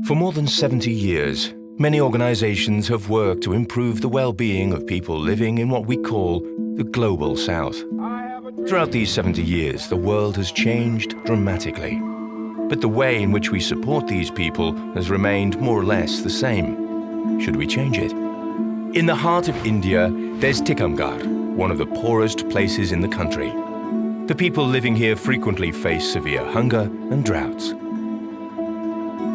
For more than 70 years, many organizations have worked to improve the well-being of people living in what we call the Global South. Throughout these 70 years, the world has changed dramatically. But the way in which we support these people has remained more or less the same. Should we change it? In the heart of India, there's Tikamgarh, one of the poorest places in the country. The people living here frequently face severe hunger and droughts.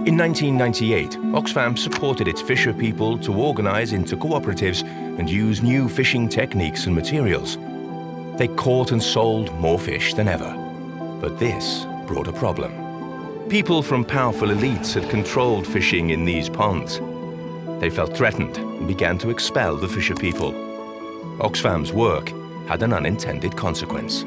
In 1998, Oxfam supported its fisher people to organize into cooperatives and use new fishing techniques and materials. They caught and sold more fish than ever. But this brought a problem. People from powerful elites had controlled fishing in these ponds. They felt threatened and began to expel the fisher people. Oxfam's work had an unintended consequence.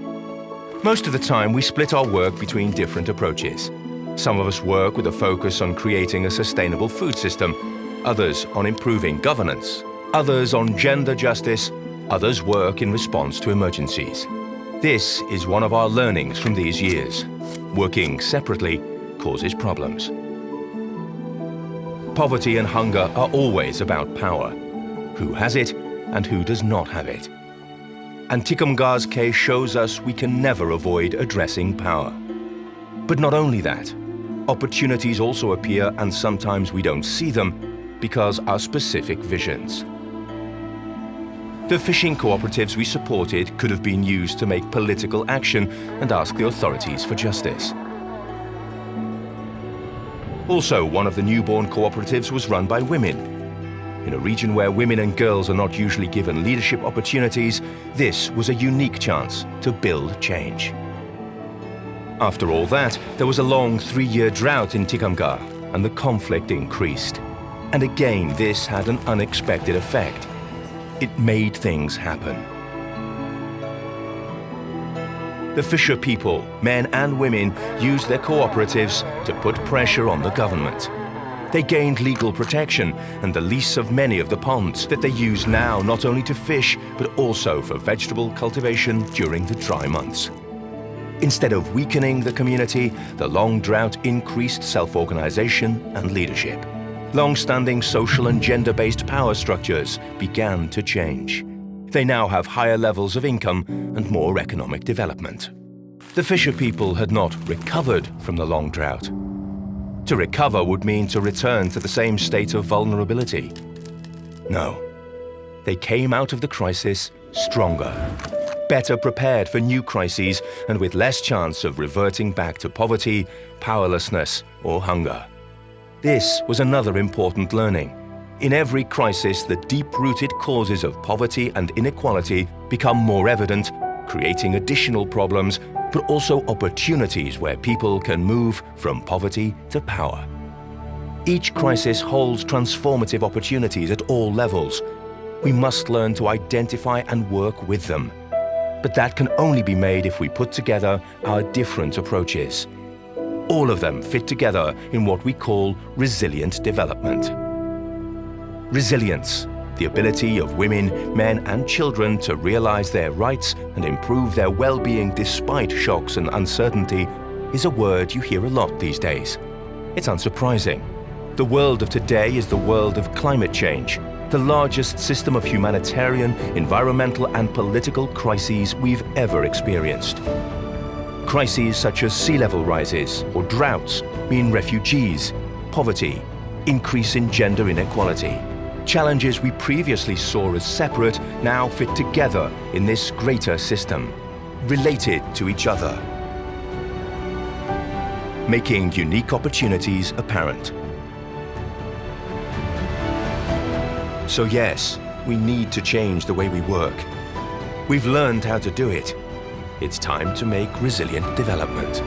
Most of the time, we split our work between different approaches. Some of us work with a focus on creating a sustainable food system, others on improving governance, others on gender justice, others work in response to emergencies. This is one of our learnings from these years. Working separately causes problems. Poverty and hunger are always about power. Who has it and who does not have it? And Tikamgarh's case shows us we can never avoid addressing power. But not only that, opportunities also appear, and sometimes we don't see them because our specific visions. The fishing cooperatives we supported could have been used to make political action and ask the authorities for justice. Also, one of the newborn cooperatives was run by women. In a region where women and girls are not usually given leadership opportunities, this was a unique chance to build change. After all that, there was a long 3-year drought in Tikamgarh, and the conflict increased. And again, this had an unexpected effect. It made things happen. The fisher people, men and women, used their cooperatives to put pressure on the government. They gained legal protection and the lease of many of the ponds that they use now not only to fish, but also for vegetable cultivation during the dry months. Instead of weakening the community, the long drought increased self-organization and leadership. Long-standing social and gender-based power structures began to change. They now have higher levels of income and more economic development. The fisher people had not recovered from the long drought. To recover would mean to return to the same state of vulnerability. No, they came out of the crisis stronger, better prepared for new crises, and with less chance of reverting back to poverty, powerlessness, or hunger. This was another important learning. In every crisis, the deep-rooted causes of poverty and inequality become more evident, creating additional problems, but also opportunities where people can move from poverty to power. Each crisis holds transformative opportunities at all levels. We must learn to identify and work with them. But that can only be made if we put together our different approaches. All of them fit together in what we call resilient development. Resilience, the ability of women, men and children to realize their rights and improve their well-being despite shocks and uncertainty, is a word you hear a lot these days. It's unsurprising. The world of today is the world of climate change, the largest system of humanitarian, environmental and political crises we've ever experienced. Crises such as sea level rises or droughts mean refugees, poverty, increase in gender inequality. Challenges we previously saw as separate now fit together in this greater system, related to each other, making unique opportunities apparent. So yes, we need to change the way we work. We've learned how to do it. It's time to make resilient development.